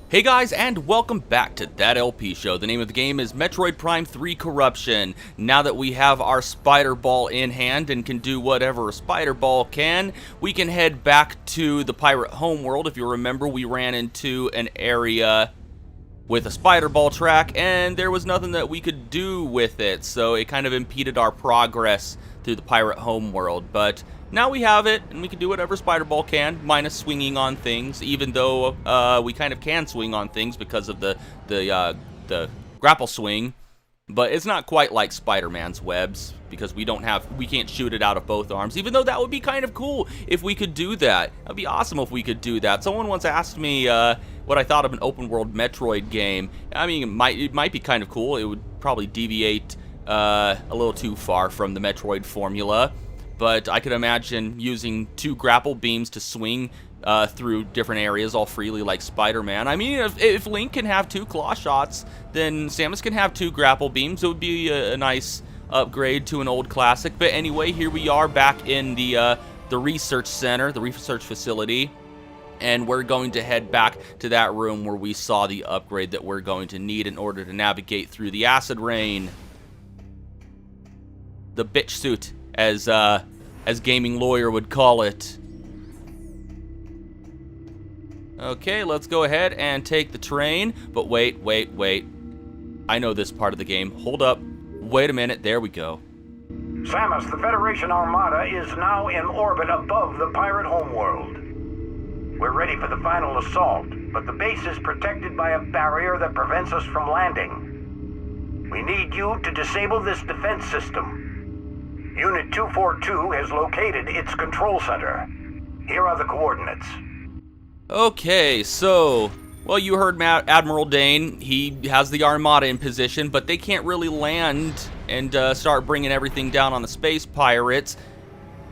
Hey guys, and welcome back to That LP Show. The name of the game is Metroid Prime 3 Corruption. Now that we have our Spider Ball in hand and can do whatever a Spider Ball can, we can head back to the Pirate Homeworld. If you remember, we ran into an area with a Spider Ball track, and there was nothing that we could do with it, so it kind of impeded our progress through the Pirate Homeworld. But now we have it, and we can do whatever Spider Ball can, minus swinging on things, even though we kind of can swing on things because of the grapple swing. But it's not quite like Spider-Man's webs, because we can't shoot it out of both arms, even though that would be kind of cool if we could do that. That'd be awesome if we could do that. Someone once asked me what I thought of an open-world Metroid game. I mean, it might be kind of cool. It would probably deviate a little too far from the Metroid formula. But I could imagine using two grapple beams to swing through different areas all freely like Spider-Man. I mean, if Link can have two claw shots, then Samus can have two grapple beams. It would be a nice upgrade to an old classic. But anyway, here we are back in the research center, the research facility. And we're going to head back to that room where we saw the upgrade that we're going to need in order to navigate through the acid rain. The bitch suit, as Gaming Lawyer would call it. Okay, let's go ahead and take the train. But wait. I know this part of the game. Hold up. Wait a minute. There we go. Samus, the Federation Armada is now in orbit above the Pirate Homeworld. We're ready for the final assault, but the base is protected by a barrier that prevents us from landing. We need you to disable this defense system. Unit 242 has located its control center. Here are the coordinates. Okay, so, well, you heard Admiral Dane. He has the Armada in position, but they can't really land and start bringing everything down on the space pirates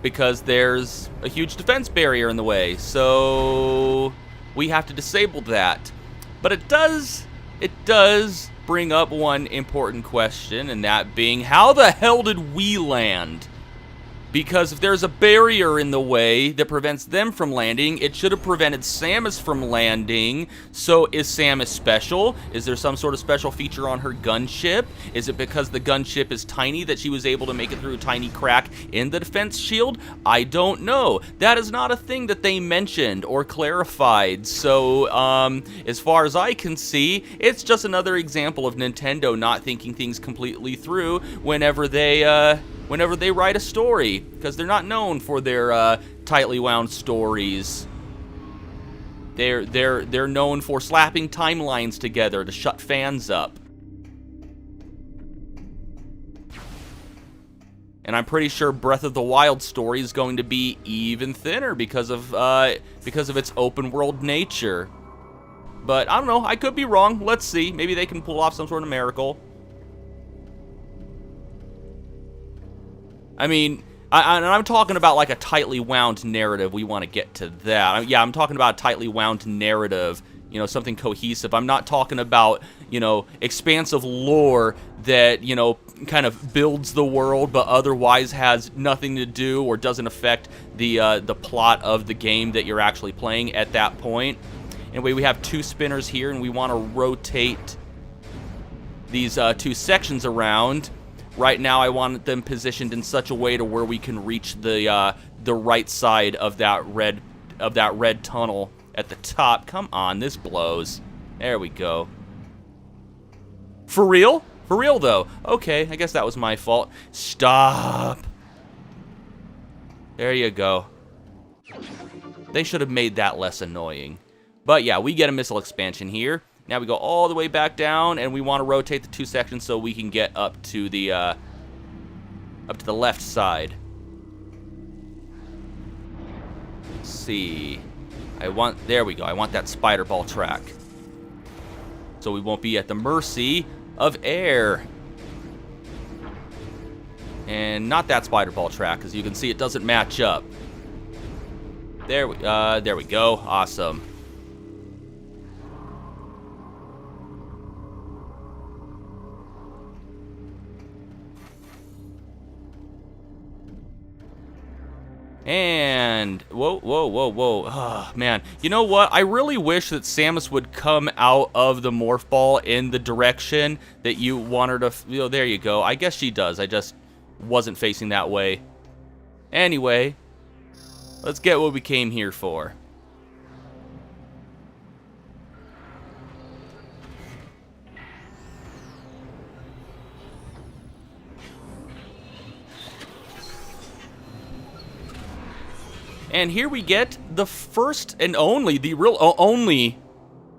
because there's a huge defense barrier in the way. So we have to disable that. But it does bring up one important question, and that being, how the hell did we land? Because if there's a barrier in the way that prevents them from landing, it should have prevented Samus from landing. So is Samus special? Is there some sort of special feature on her gunship? Is it because the gunship is tiny that she was able to make it through a tiny crack in the defense shield? I don't know. That is not a thing that they mentioned or clarified. So, as far as I can see, it's just another example of Nintendo not thinking things completely through whenever they write a story, because they're not known for their tightly wound stories. They're known for slapping timelines together to shut fans up. And I'm pretty sure Breath of the Wild story is going to be even thinner because of its open world nature. But I don't know, I could be wrong. Let's see. Maybe they can pull off some sort of miracle. I mean, I'm talking about like a tightly wound narrative. We want to get to that. Yeah, I'm talking about a tightly wound narrative, you know, something cohesive. I'm not talking about, you know, expansive lore that, you know, kind of builds the world but otherwise has nothing to do or doesn't affect the plot of the game that you're actually playing at that point. Anyway, we have two spinners here, and we want to rotate these two sections around. Right now, I want them positioned in such a way to where we can reach the right side of that red tunnel at the top. Come on, this blows. There we go. For real? For real, though. Okay, I guess that was my fault. Stop. There you go. They should have made that less annoying. But yeah, we get a missile expansion here. Now we go all the way back down, and we want to rotate the two sections so we can get up to the left side. Let's see. There we go. I want that Spider Ball track, so we won't be at the mercy of air. And not that Spider Ball track, as you can see, it doesn't match up. There we go. Awesome. And And whoa, whoa, whoa, whoa. Oh, man. You know what? I really wish that Samus would come out of the morph ball in the direction that you want her to. There you go. I guess she does. I just wasn't facing that way. Anyway, let's get what we came here for. And here we get the first and only, the real only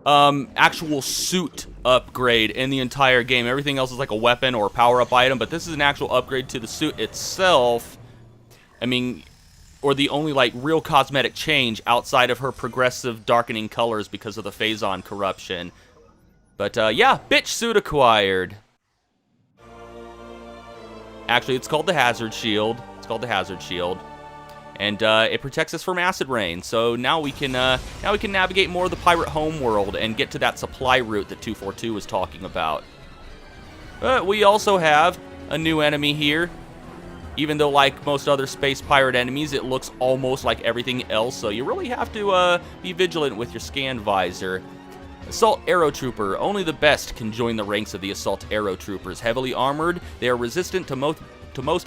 actual suit upgrade in the entire game. Everything else is like a weapon or a power-up item, but this is an actual upgrade to the suit itself. I mean, or the only like real cosmetic change outside of her progressive darkening colors because of the Phazon corruption. But yeah, bitch suit acquired. Actually, it's called the Hazard Shield. It's called the Hazard Shield. And it protects us from acid rain. So now we can navigate more of the Pirate Homeworld and get to that supply route that 242 was talking about. But we also have a new enemy here. Even though, like most other space pirate enemies, it looks almost like everything else. So you really have to be vigilant with your scan visor. Assault Aero Trooper. Only the best can join the ranks of the Assault Aero Troopers. Heavily armored, they are resistant to most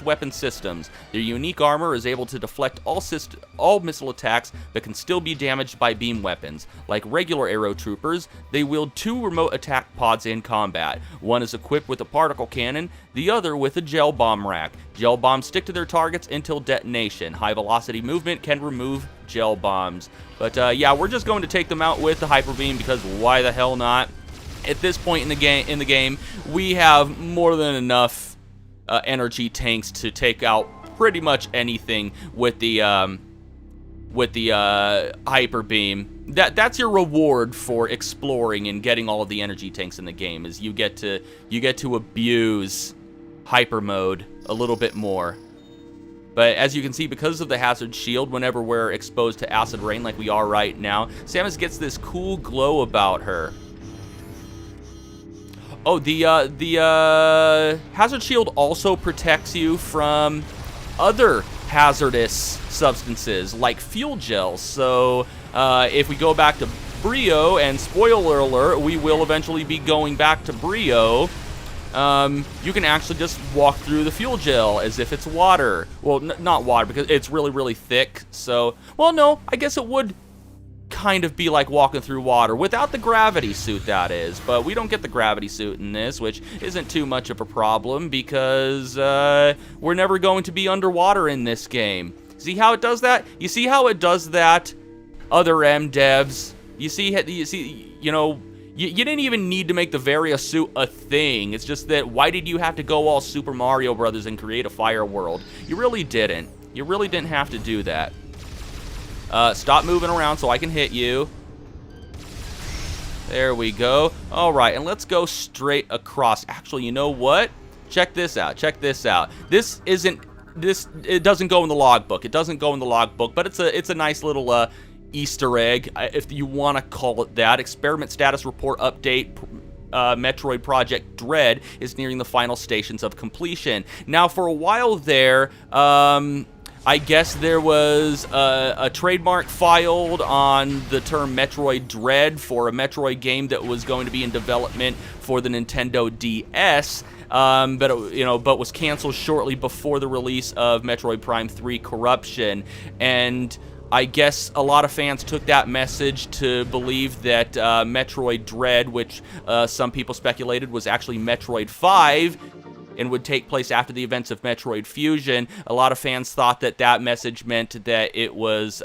weapon systems. Their unique armor is able to deflect all missile attacks, but can still be damaged by beam weapons. Like regular Aero Troopers, they wield 2 remote attack pods in combat. One is equipped with a particle cannon, the other with a gel bomb rack. Gel bombs stick to their targets until detonation. High velocity movement can remove gel bombs. But yeah, we're just going to take them out with the Hyper Beam because why the hell not? At this point in the game, we have more than enough energy tanks to take out pretty much anything with the Hyper Beam. That's your reward for exploring and getting all of the energy tanks in the game, is you get to abuse hyper mode a little bit more. But as you can see, because of the Hazard Shield, whenever we're exposed to acid rain like we are right now, Samus gets this cool glow about her. Oh, the Hazard Shield also protects you from other hazardous substances like fuel gels. So if we go back to Brio, and spoiler alert, we will eventually be going back to Brio, you can actually just walk through the fuel gel as if it's water. Well, not water, because it's really, really thick. So, well, no, I guess it would kind of be like walking through water without the gravity suit, that is. But we don't get the gravity suit in this, which isn't too much of a problem because we're never going to be underwater in this game. See how it does that? You see how it does that, other M devs? You see, you know, you didn't even need to make the Varia suit a thing. It's just that, why did you have to go all Super Mario Brothers and create a fire world? You really didn't. You really didn't have to do that. Stop moving around so I can hit you. There we go. All right, and let's go straight across. Actually, you know what? Check this out. Check this out. It doesn't go in the logbook. It doesn't go in the logbook, but it's a nice little Easter egg, if you want to call it that. Experiment status report update. Metroid Project Dread is nearing the final stations of completion. Now, for a while there, I guess there was a trademark filed on the term Metroid Dread for a Metroid game that was going to be in development for the Nintendo DS, but was canceled shortly before the release of Metroid Prime 3 Corruption. And I guess a lot of fans took that message to believe that Metroid Dread, which some people speculated was actually Metroid 5, and would take place after the events of Metroid Fusion. A lot of fans thought that that message meant that it was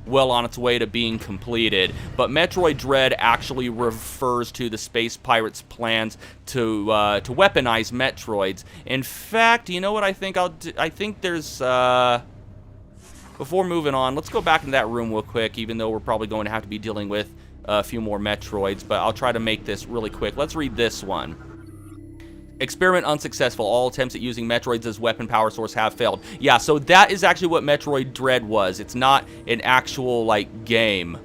well on its way to being completed. But Metroid Dread actually refers to the Space Pirates' plans to weaponize Metroids. In fact, you know what I think I'll do? I think there's before moving on, let's go back into that room real quick, even though we're probably going to have to be dealing with a few more Metroids, but I'll try to make this really quick. Let's read this one. Experiment unsuccessful. All attempts at using Metroids as weapon power source have failed. Yeah, so that is actually what Metroid Dread was. It's not an actual, like, game.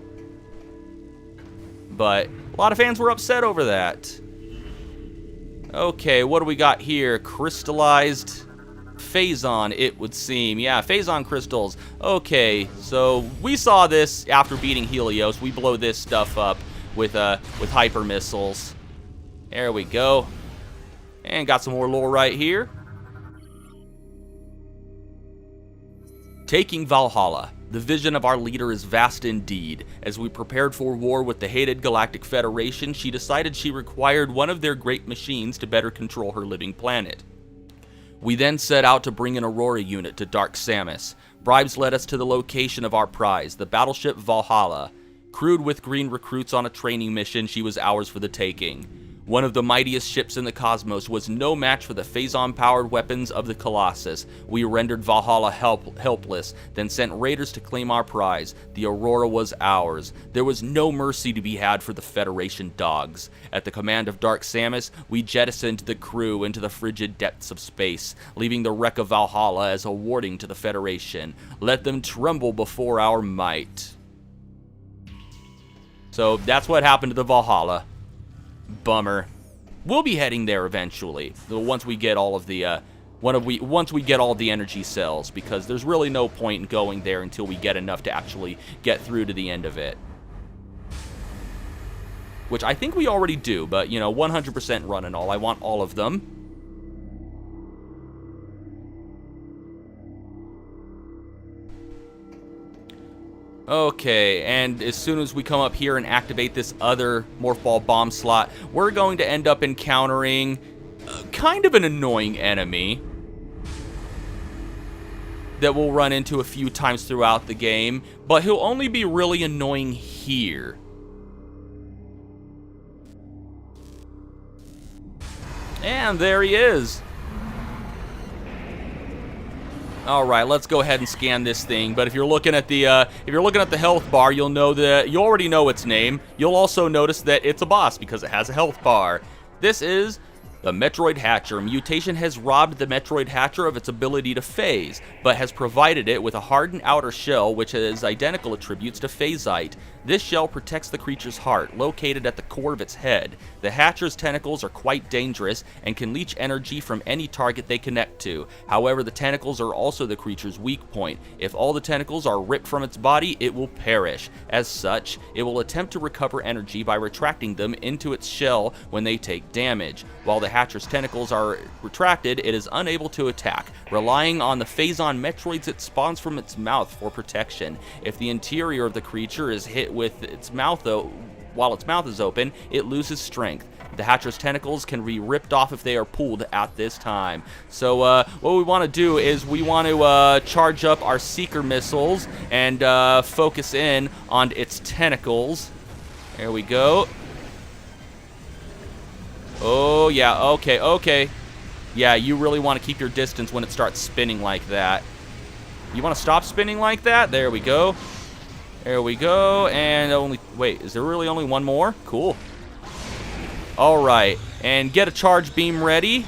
But a lot of fans were upset over that. Okay, what do we got here? Crystallized Phazon, it would seem. Yeah, Phazon crystals. Okay, so we saw this after beating Helios. We blow this stuff up with hyper missiles. There we go. And got some more lore right here. Taking Valhalla. The vision of our leader is vast indeed. As we prepared for war with the hated Galactic Federation, she decided she required one of their great machines to better control her living planet. We then set out to bring an Aurora unit to Dark Samus. Bribes led us to the location of our prize, the battleship Valhalla. Crewed with green recruits on a training mission, she was ours for the taking. One of the mightiest ships in the cosmos was no match for the Phazon-powered weapons of the Colossus. We rendered Valhalla helpless, then sent raiders to claim our prize. The Aurora was ours. There was no mercy to be had for the Federation dogs. At the command of Dark Samus, we jettisoned the crew into the frigid depths of space, leaving the wreck of Valhalla as a warning to the Federation. Let them tremble before our might. So that's what happened to the Valhalla. Bummer. We'll be heading there eventually, once we get all of the once we get all the energy cells, because there's really no point in going there until we get enough to actually get through to the end of it. Which I think we already do, but you know, 100% run and all. I want all of them. Okay, and as soon as we come up here and activate this other Morph Ball bomb slot, we're going to end up encountering kind of an annoying enemy that we'll run into a few times throughout the game, but he'll only be really annoying here. And there he is. All right, let's go ahead and scan this thing. But if you're looking at the health bar, you'll know that you already know its name. You'll also notice that it's a boss because it has a health bar. This is the Metroid Hatcher. Mutation has robbed the Metroid Hatcher of its ability to phase, but has provided it with a hardened outer shell which has identical attributes to phasite. This shell protects the creature's heart, located at the core of its head. The Hatcher's tentacles are quite dangerous and can leech energy from any target they connect to. However, the tentacles are also the creature's weak point. If all the tentacles are ripped from its body, it will perish. As such, it will attempt to recover energy by retracting them into its shell when they take damage. While the Hatcher's tentacles are retracted, it is unable to attack, relying on the Phazon Metroids it spawns from its mouth for protection. If the interior of the creature is hit with its mouth, while its mouth is open, it loses strength. The Hatcher's tentacles can be ripped off if they are pulled at this time. So what we want to do is we want to charge up our Seeker missiles and focus in on its tentacles. There we go. Oh, yeah, okay. Yeah, you really want to keep your distance when it starts spinning like that. You want to stop spinning like that? There we go. There we go, and wait, is there really only one more? Cool. All right, and get a charge beam ready.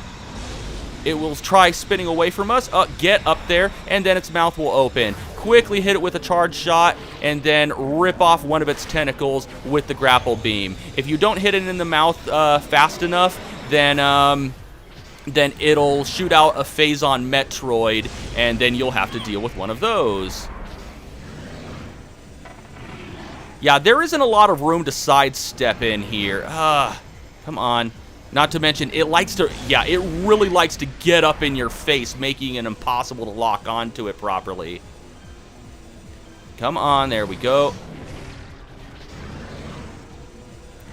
It will try spinning away from us. Get up there, and then its mouth will open. Quickly hit it with a charge shot, and then rip off one of its tentacles with the grapple beam. If you don't hit it in the mouth fast enough, then it'll shoot out a Phazon Metroid, and then you'll have to deal with one of those. Yeah, there isn't a lot of room to sidestep in here. Come on. Not to mention, it really likes to get up in your face, making it impossible to lock onto it properly. Come on, there we go.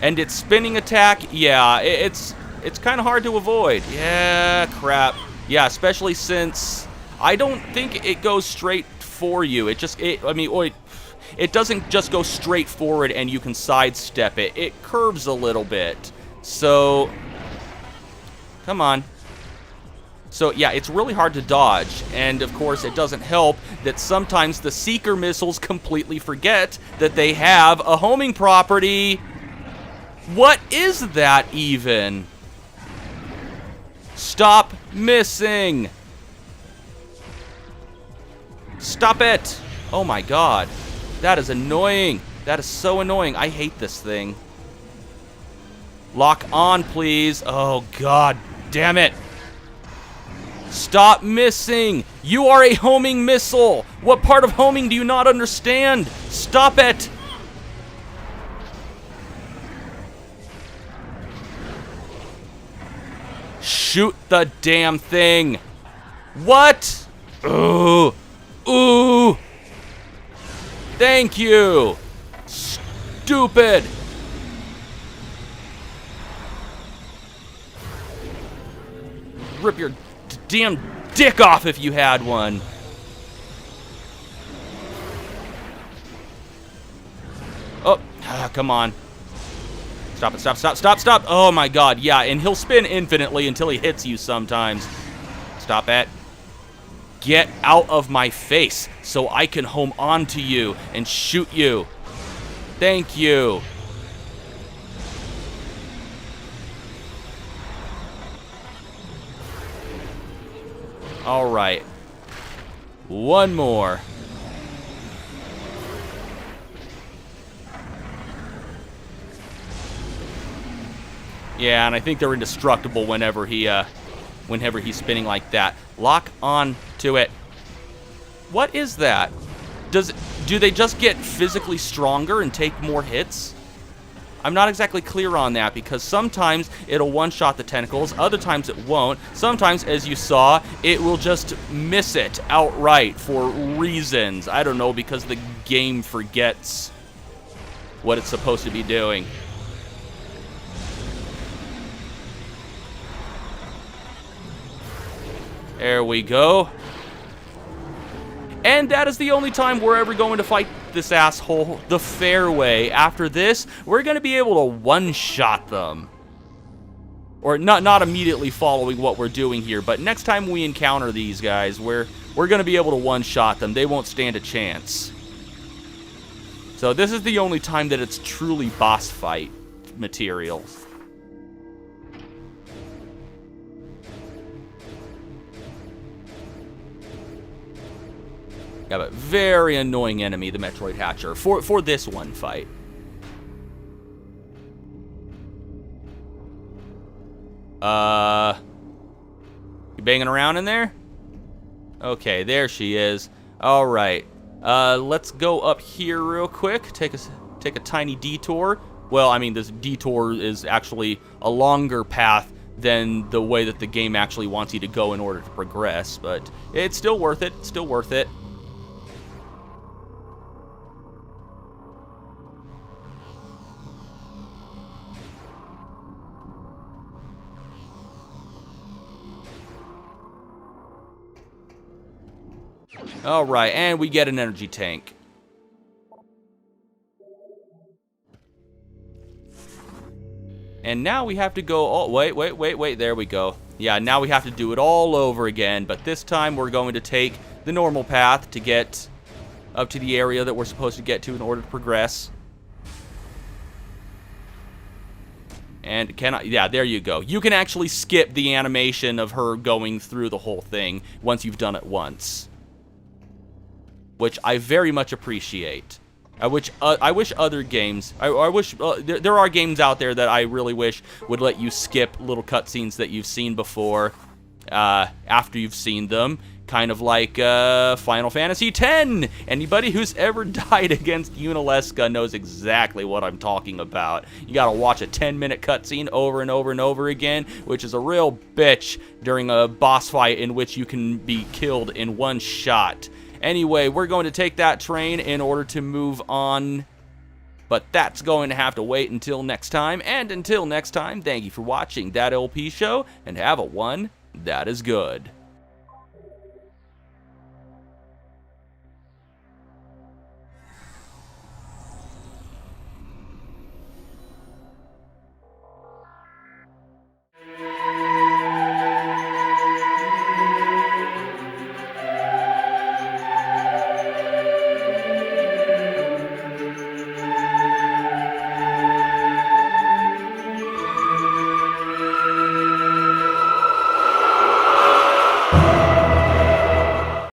And its spinning attack, yeah, it's kind of hard to avoid. Yeah, crap. Yeah, especially since I don't think it goes straight for you. It doesn't just go straight forward and you can sidestep it. It curves a little bit. So, come on. So, yeah, it's really hard to dodge. And, of course, it doesn't help that sometimes the Seeker missiles completely forget that they have a homing property. What is that even? Stop missing. Stop it. Oh, my God. That is annoying. That is so annoying. I hate this thing. Lock on, please. Oh, God damn it. Stop missing! You are a homing missile! What part of homing do you not understand? Stop it! Shoot the damn thing! What? Ooh! Ooh! Thank you! Stupid! Rip your damn dick off if you had one. Oh, come on. Stop it, stop, stop, stop, stop. Oh my god, yeah, and he'll spin infinitely until he hits you sometimes. Stop it. Get out of my face so I can home onto you and shoot you. Thank you. All right. One more. Yeah, and I think they're indestructible whenever he's spinning like that. Lock on to it. What is that? Do they just get physically stronger and take more hits? I'm not exactly clear on that, because sometimes it'll one-shot the tentacles, other times it won't. Sometimes, as you saw, it will just miss it outright for reasons. I don't know, because the game forgets what it's supposed to be doing. There we go. And that is the only time we're ever going to fight this asshole the fair way. After this, we're going to be able to one-shot them. Or not immediately following what we're doing here, but next time we encounter these guys, we're going to be able to one-shot them. They won't stand a chance. So this is the only time that it's truly boss fight material. Yeah, but very annoying enemy, the Metroid Hatcher, for this one fight. You banging around in there? Okay, there she is. All right. Let's go up here real quick. Take a tiny detour. Well, I mean, this detour is actually a longer path than the way that the game actually wants you to go in order to progress, but it's still worth it. Still worth it. All right, and we get an energy tank. And now we have to go, oh, wait, there we go. Yeah, now we have to do it all over again, but this time we're going to take the normal path to get up to the area that we're supposed to get to in order to progress. And yeah, there you go. You can actually skip the animation of her going through the whole thing once you've done it once, which I very much appreciate. I wish other games, I wish, there are games out there that I really wish would let you skip little cutscenes that you've seen before, after you've seen them. Kind of like, Final Fantasy X! Anybody who's ever died against Unalesca knows exactly what I'm talking about. You gotta watch a 10-minute cutscene over and over and over again, which is a real bitch during a boss fight in which you can be killed in one shot. Anyway, we're going to take that train in order to move on, but that's going to have to wait until next time. And until next time, thank you for watching That LP Show, and have a one that is good.